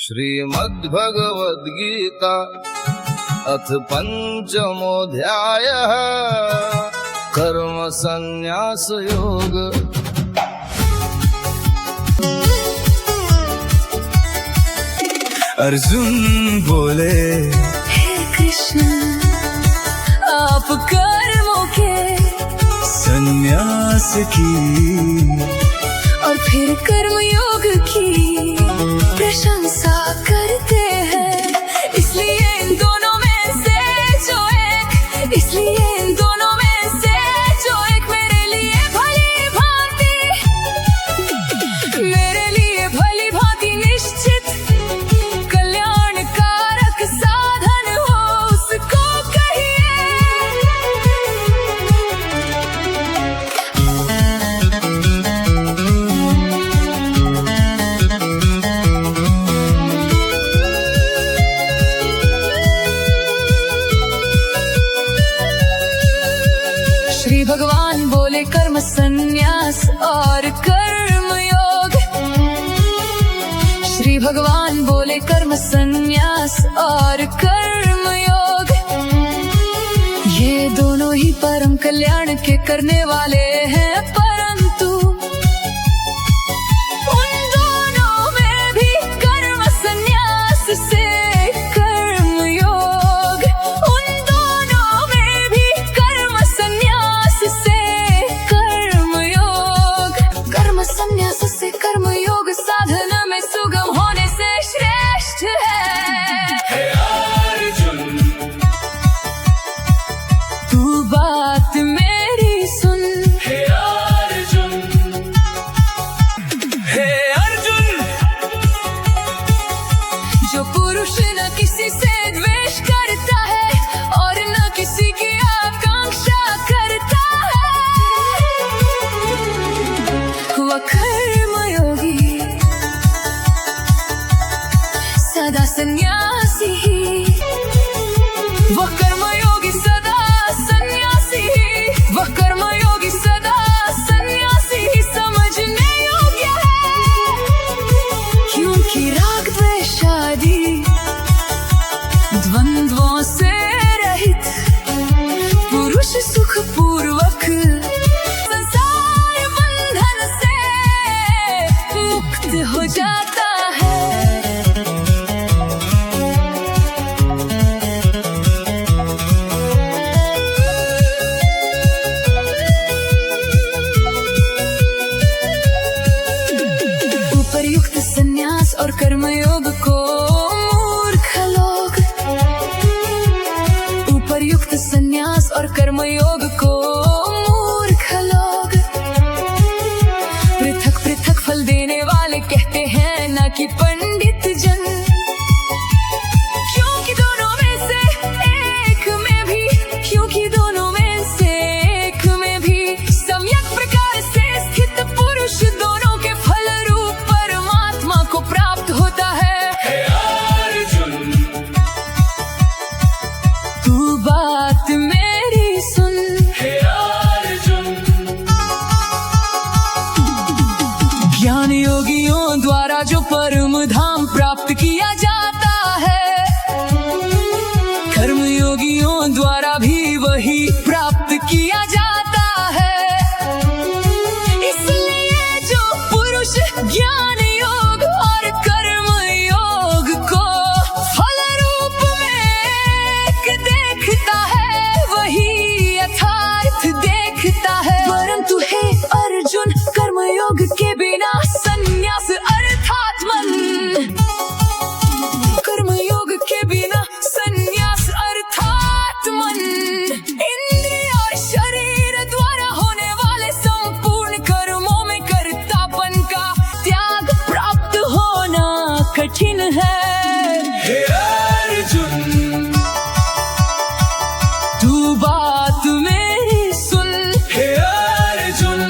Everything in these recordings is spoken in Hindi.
श्रीमद्भगवद्गीता अथ पंचमोऽध्यायः कर्म संन्यास योग। अर्जुन बोले, हे कृष्ण आप कर्मों के संन्यास की और फिर कर्मयोग की प्रशंसा करते हैं। इसलिए इन दोनों में से जो एक मेरे लिए भली भांति निश्चित कल्याणकारक साधन हो उसको श्री भगवान बोले कर्म संन्यास और कर्म योग। श्री भगवान बोले कर्म संन्यास और कर्म योग, ये दोनों ही परम कल्याण के करने वाले हैं, परंतु उन दोनों में भी कर्म संन्यास से कर्म योग, उन दोनों में भी कर्म संन्यास से कर्म योग, कर्म संन्यास से कर्म योग साधना में सुगम होने से श्रेष्ठ है। हे अर्जुन, तू बात मेरी सुन। हे अर्जुन, हे अर्जुन, जो पुरुष न किसी से द्वेष करता है और न किसी की आकांक्षा करता है, वह कर्मयोगी सदा सन्यासी ही, वह कर्मयोगी सदा सन्यासी ही, वह कर्मयोगी सदा सन्यासी ही समझने योग्य है। क्योंकि राग द्वेष आदि द्वंद्वों से रहित पुरुष सुख पूर्वक संसार बंधन से मुक्त हो जाता है। उपर्युक्त संन्यास और कर्मयोग को मूर्ख लोग, उपर्युक्त संन्यास और कर्मयोग को मूर्ख लोग पृथक पृथक फल देने वाले कहते हैं, न कि पंडित जन। क्योंकि दोनों में से एक में भी सम्यक प्रकार से स्थित पुरुष दोनों के फल रूप परमात्मा को प्राप्त होता है। हे अर्जुन, तू बात मेरी सुन। हे अर्जुन, ज्ञान योगियों द्वारा जो परम धाम प्राप्त किया जाता है, कर्म योगियों द्वारा भी वही प्राप्त किया जाता है। इसलिए जो पुरुष ज्ञान योग और कर्म योग को फल रूप में एक देखता है, वही यथार्थ देखता है। परंतु हे अर्जुन, कर्मयोग के बिना संन्यास अर्थात मन, कर्मयोग के बिना संन्यास अर्थात मन, इंद्रिय और शरीर द्वारा होने वाले संपूर्ण कर्मों में कर्तापन का त्याग प्राप्त होना कठिन है। हे अर्जुन, तू बात मेरी सुन। हे अर्जुन,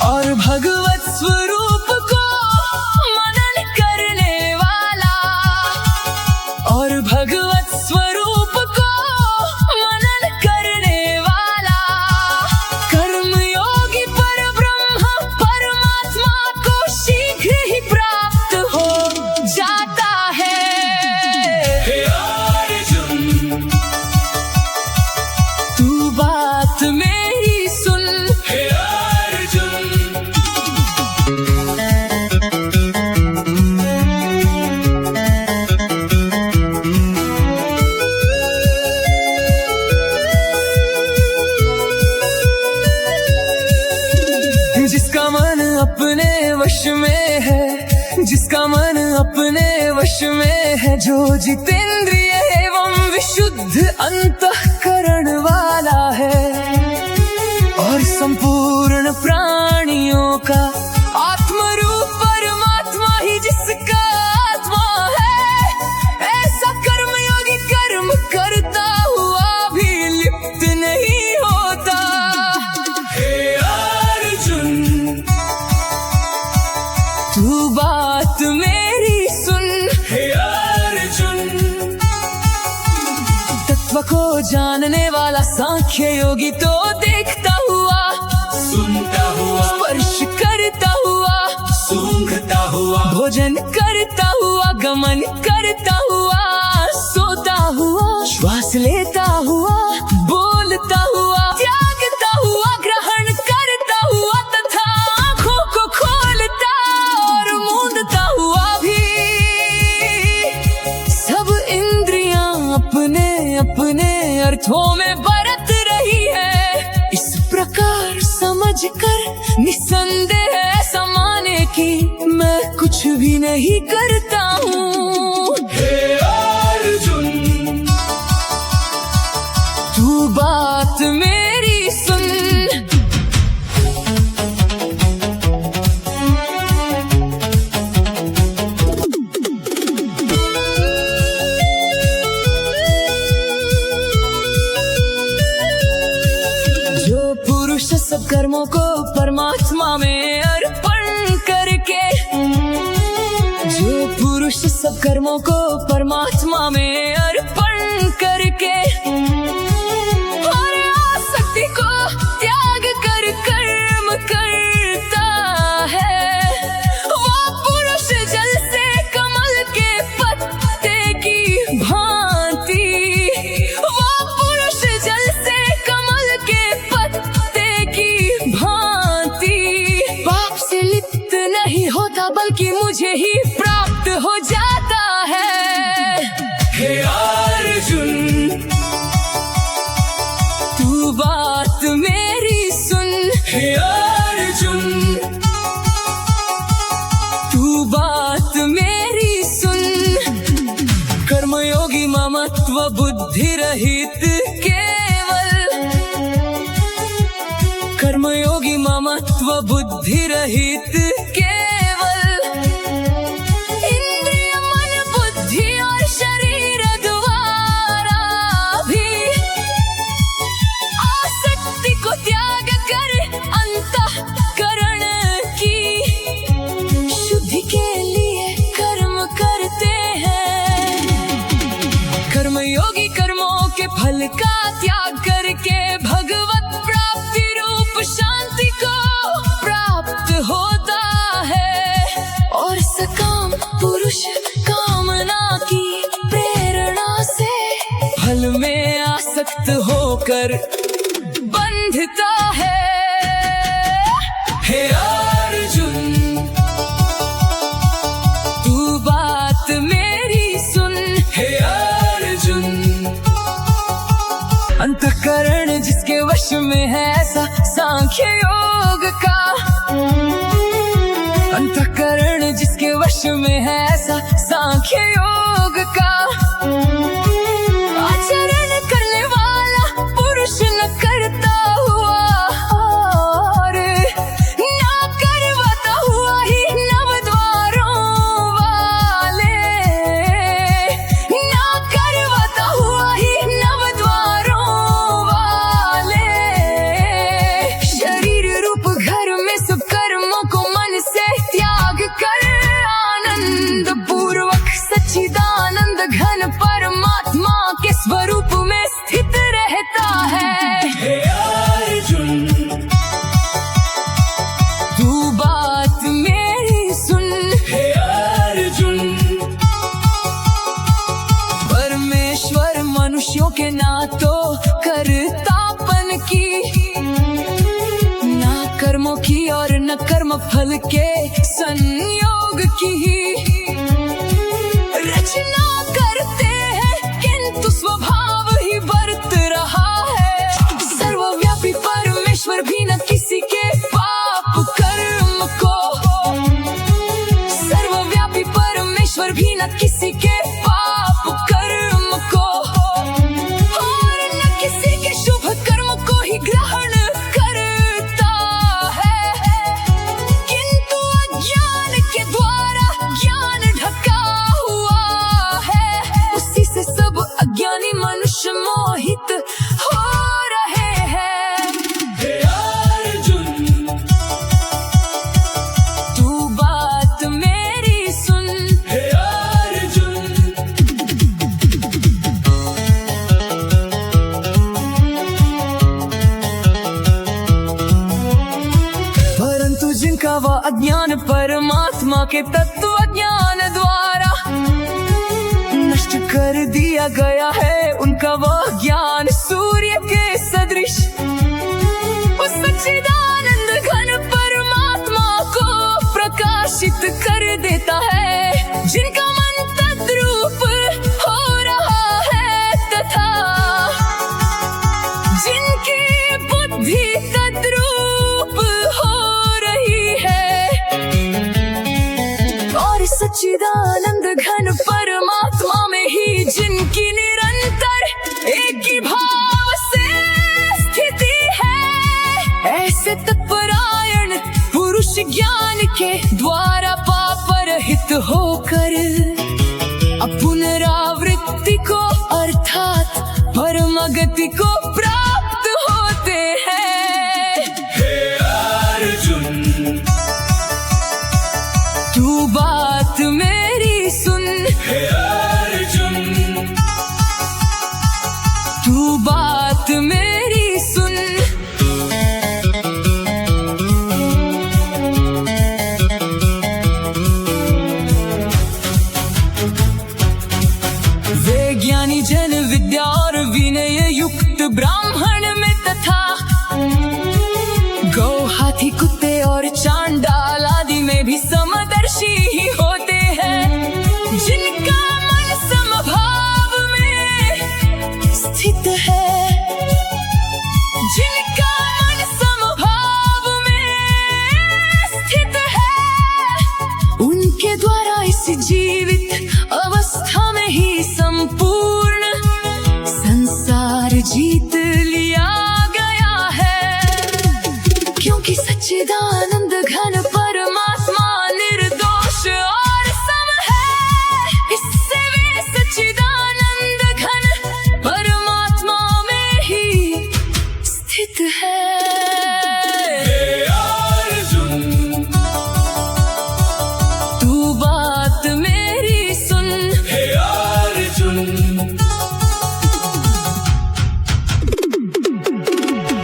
और भगवत स्वरूप को मनन करने वाला, और भगवत स्वरूप को मनन करने वाला कर्मयोगी परब्रह्म परमात्मा को शीघ्र ही प्राप्त हो। में है, जिसका मन अपने वश में है, जो जितेंद्रिय एवं विशुद्ध अंतःकरण वाला है, और संपूर्ण प्राणियों का आत्मरूप परमात्मा ही जिसका आत्मा है, ऐसा कर्मयोगी कर्म करता हुआ भी लिप्त नहीं होता। हे अर्जुन, तू बात मेरी सुन, हे अर्जुन, तत्व को जानने वाला सांख्य योगी तो देखता हुआ, सुनता हुआ, स्पर्श करता हुआ, सूंघता हुआ, भोजन करता हुआ, गमन करता हुआ, सोता हुआ, श्वास लेता हुआ, बोलता हुआ, त्यागता हुआ, ग्रहण करता हुआ तथा आँखों को खोलता और मूंदता हुआ भी, सब इंद्रियां अपने अपने अर्थों में बरत रही है। इस प्रकार समझकर निसंदेह ऐसा माने कि मैं कुछ भी नहीं करता हूँ। हे अर्जुन, तू बात मेरी सुन, जो पुरुष सब कर्मों को परमात्मा में अर्पण करके, जो पुरुष सब कर्मों को परमात्मा में अर्पण करके और आसक्ति को त्याग कर कर्म करता है, वो पुरुष जल से कमल के पत्ते की भांति, वो पुरुष जल से कमल के पत्ते की भांति पाप से लिप्त नहीं होता, बल्कि मुझे ही प्राप्त हो जाता है। हे अर्जुन, तू बात मेरी सुन, हे अर्जुन, तू बात मेरी सुन, कर्मयोगी ममत्व बुद्धि रहित केवल, कर्मयोगी ममत्व बुद्धि रहित केवल, इंद्रिय मन बुद्धि और शरीर द्वारा भी आसक्ति को त्याग कर अंतःकरण की शुद्धि के लिए कर्म करते हैं। कर्मयोगी कर्मों के फल का त्याग करके भगवत प्राप्ति रूप शांति को प्राप्त होता है, और सकाम पुरुष कामना की प्रेरणा से फल में आसक्त होकर बंधता है। हे अर्जुन, तू बात मेरी सुन, हे अर्जुन, अंतःकरण जिसके वश में है ऐसा सांख्य योग का, अंतःकरण जिसके वश में है ऐसा सांख्य योग का, आचरण करने वाला पुरुष न करता हुआ और ना करवाता हुआ ही नवद्वारों वाले, ना करवाता हुआ ही नवद्वारों वाले, शरीर रूप घर में सब कर्मों को मन से त्याग कर आनंद पूर्वक सच्चिदानंद घन परमात्मा के स्वरूप में स्थित रहता है। हे अर्जुन, तू बात मेरी सुन, हे अर्जुन, परमेश्वर मनुष्यों के ना तो कर्तापन की, ना कर्मों की और न कर्म फल के संयोग की ही रचना करते हैं, किंतु स्वभाव ही बरत रहा है। सर्वव्यापी परमेश्वर भी न किसी के पाप कर्म को पर भी न किसी के पाप कर्म को और न किसी के शुभ कर्म को ही ग्रहण करता है, किंतु अज्ञान के द्वारा ज्ञान ढका हुआ है, उसी से सब अज्ञानी मनुष्य मोहित हो रहे हैं। हे अर्जुन, तू बात मेरी सुन। हे अर्जुन, परंतु जिनका वह अज्ञान परमात्मा के तत्व अज्ञान द्वारा नष्ट कर दिया गया है, उनका वह ज्ञान सूर्य के सदृश उस सच्चिदानंद घन परमात्मा को प्रकाशित कर देता है, जिनका मन तद्रूप हो रहा है तथा जिनकी बुद्धि तद्रूप हो रही है, और सच्चिदानंद घन परमात्मा में ही जिनकी निरंतर एक ही भाव से स्थिति है, ऐसे तत्परायण पुरुष ज्ञान के द्वारा पापरहित होकर पुनरावृत्ति को अर्थात परमगति को प्राप्त होते हैं। हे अर्जुन, तू बात मेरी सुन। हे अर्जुन, तू बात मेरी सुन। वे ज्ञानी जन विद्या और विनय युक्त ब्राह्मण में तथा गौ हाथी कुत्ते और चांडाल आदि में भी समदर्शी ही होते हैं, जिनका मन समभाव में स्थित है, जिनका मन समभाव में स्थित है, उनके द्वारा इस जीवित अवस्था में ही संपूर्ण संसार जीत लिया गया है, क्योंकि सच्चिदानंद घन परमात्मा निर्दोष और सम है, इससे वे सच्चिदानंद घन परमात्मा में ही स्थित है। हे अर्जुन, तू बात मेरी सुन। हे अर्जुन,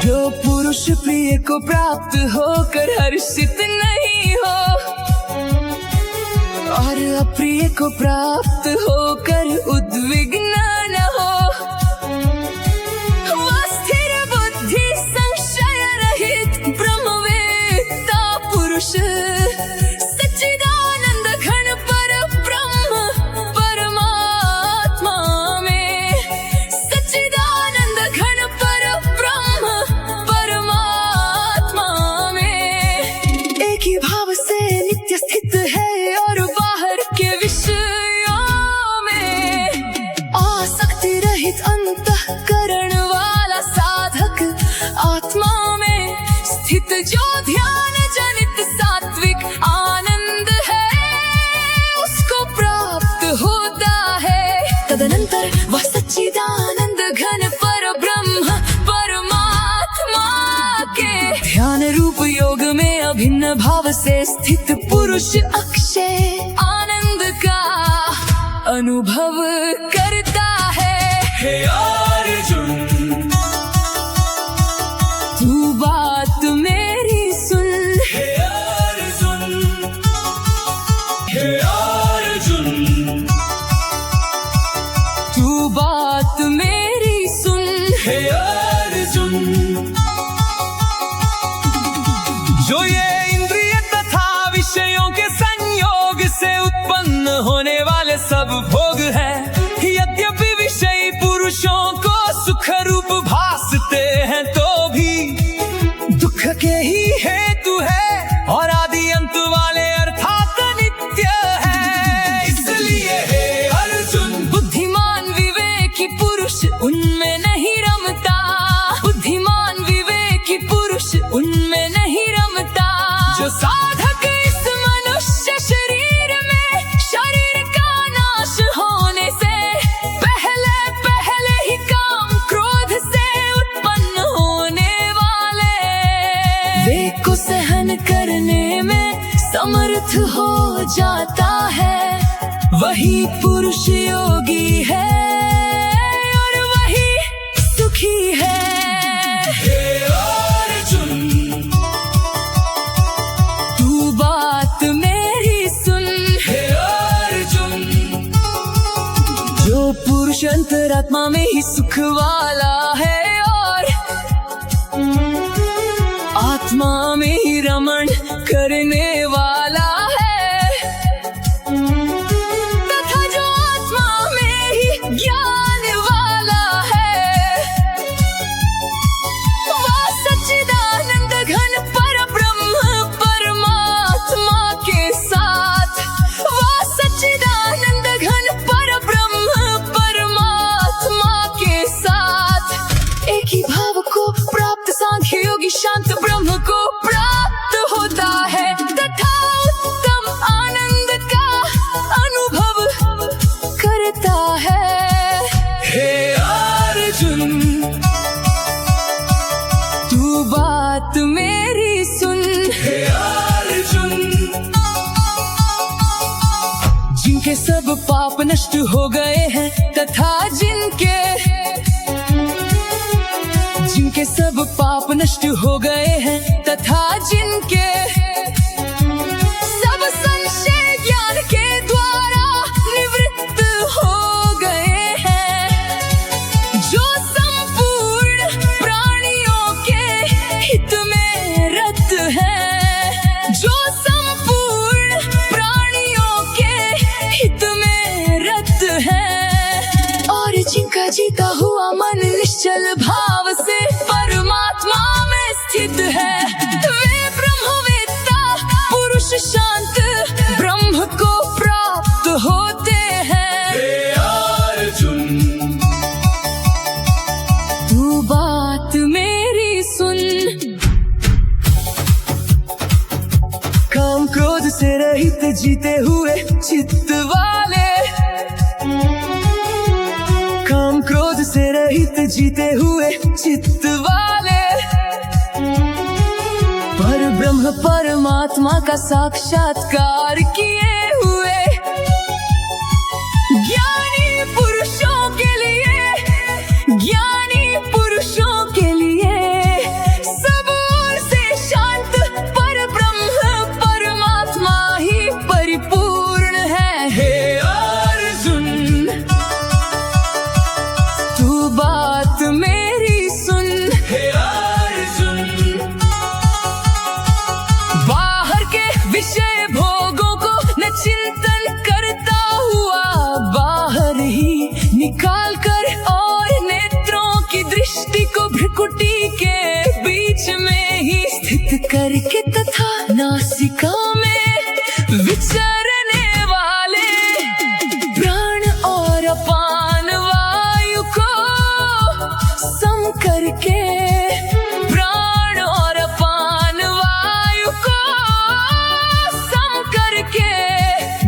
जो पुरुष प्रिय को प्राप्त होकर हर्षित नहीं हो और अप्रिय को प्राप्त होकर उद्विग्न न हो, वह स्थिर बुद्धि संशय रहित ब्रह्मवेत्ता पुरुष सच्चिदानंद घन पर ब्रह्म परमात्मा में, सच्चिदानंद घन पर ब्रह्म परमात्मा में एक ही भाव से नित्य स्थित है, और बाहर के विषयों में आसक्ति रहित अंतःकरण वाला साधक आत्मा में स्थित जो ध्यान जनित सात्विक आनंद है, उसको प्राप्त होता है। तदनंतर वह सच्चिदानंद घन पर ब्रह्म परमात्मा के ध्यान रूप योग में अभिन्न भाव से स्थित पुरुष अक्षय आनंद का अनुभव करता है। हे अर्जुन, तू बात मेरी सुन। हे अर्जुन, हे अर्जुन, तू बात मेरी सुन। हे अर्जुन, जो ये इंद्रिय तथा विषयों के संयोग से उत्पन्न होने वाले सब भोग है, यद्यपि विषयी पुरुषों को सुख रूप भासते हैं, तो भी दुख के ही हेतु है और आदि अंत वाले अर्थात नित्य है। इसलिए जाता है। वही पुरुष योगी है और वही सुखी है। हे अर्जुन, तू बात मेरी सुन। हे अर्जुन, जो पुरुष अंतरात्मा में ही सुख वाला है और आत्मा में ही रमण करने वाला है, तथा जो आत्मा में ही ज्ञान वाला है, वह सच्चिदानंद घन पर ब्रह्म परमात्मा के साथ, वह सच्चिदानंद घन पर ब्रह्म परमात्मा के साथ एक ही भाव को प्राप्त सांख्य योगी शांत ब्रह्म को प्राप्त होता है तथा उत्तम आनंद का अनुभव करता है। हे अर्जुन, तू बात मेरी सुन। हे अर्जुन, जिनके सब पाप नष्ट हो गए हैं तथा जिनके सब पाप नष्ट हो गए हैं तथा जिनके सब संशय ज्ञान के द्वारा निवृत्त हो गए हैं, जो संपूर्ण प्राणियों के हित में रत है, जो संपूर्ण प्राणियों के हित में रत है, और जिनका जीता हुआ मन निश्चल भाव से परमात्मा में स्थित है, वे ब्रह्मवेत्ता पुरुष शांत ब्रह्म को प्राप्त होते हैं। हे अर्जुन, तू बात मेरी सुन। काम क्रोध से रहित जीते हुए चित्त वाले, काम क्रोध से रहित जीते हुए चित्त वाले, पर ब्रह्म परमात्मा का साक्षात्कार किए हुए ज्ञानी पुरुषों के लिए, ज्ञानी पुरुषों के लिए सब ओर से शांत पर ब्रह्म परमात्मा ही परिपूर्ण है। हे अर्जुन, तू बात मेरी सुन। हे अर्जुन, बाहर के विषय भोगों को न चिंतन करता हुआ बाहर ही निकाल कर और नेत्रों की दृष्टि को भ्रुकुटी के बीच में ही स्थित करके तथा नासिका में विचरने वाले प्राण और अपान वायु को सम करके, प्राण और अपान वायु को सम करके,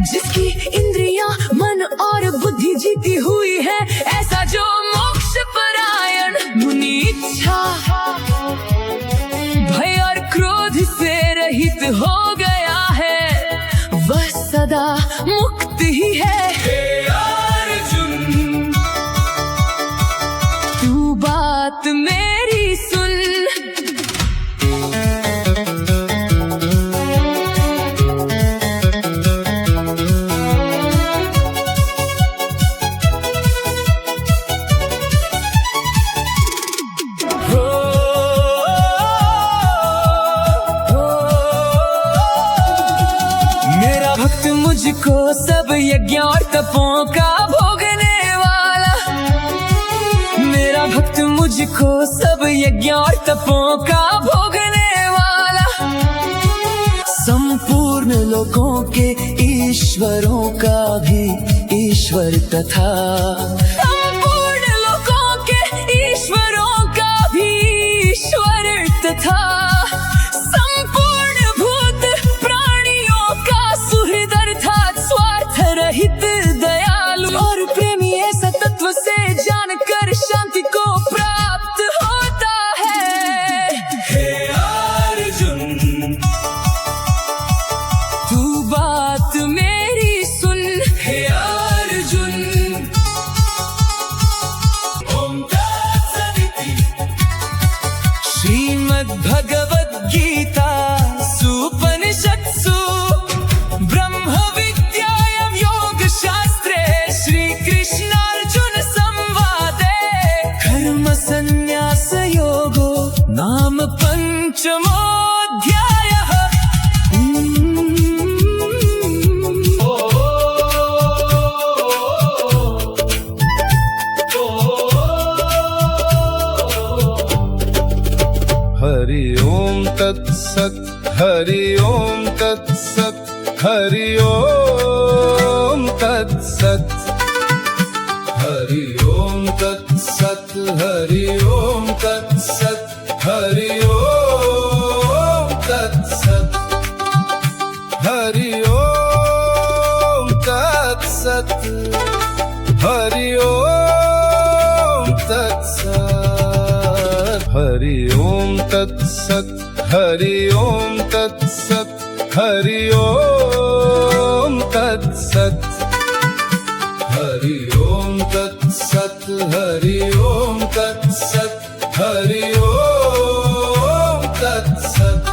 जिसकी इंद्रियां मन और बुद्धि जीती हुई है, ऐसा जो मोक्ष परायण मुनि इच्छा भय और क्रोध से रहित हो गया है, वह सदा मुक्त ही है। हे अर्जुन, तू बात मेरी सुन। मेरा भक्त मुझको सब यज्ञ और तपों का भोगने वाला, मेरा भक्त मुझको सब यज्ञ और तपों का भोगने वाला, संपूर्ण लोकों के ईश्वरों का भी ईश्वर तथा संपूर्ण लोकों के ईश्वरों का भी ईश्वर तथा संपूर्ण भूत प्राणियों का सुहृद अर्थात स्वार्थ रहित दयालु और प्रेमी ऐसा तत्व से जानकर शांति को प्राप्त होता है। हे अर्जुन, तू बात में तत्सत् हरि ओम तत्सत् हरि ओम तत्सत् हरि ओम तत्सत् हरि ओम तत्सत् हरि ओम तत्सत् हरि ओम तत्सत् हरि ओम तत्सत् हरि ओम तत्सत् हरि ओम तत्सत् हरि ओम तत्सत् हरि ओम तत्सत् हरि ओम तत्सत् हरि ओम तत्सत्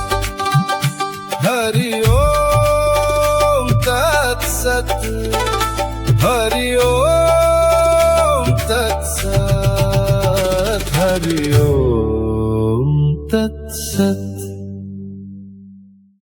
हरि ओम तत्सत् हरि ओम तत्सत् हरि ओम तत्सत्।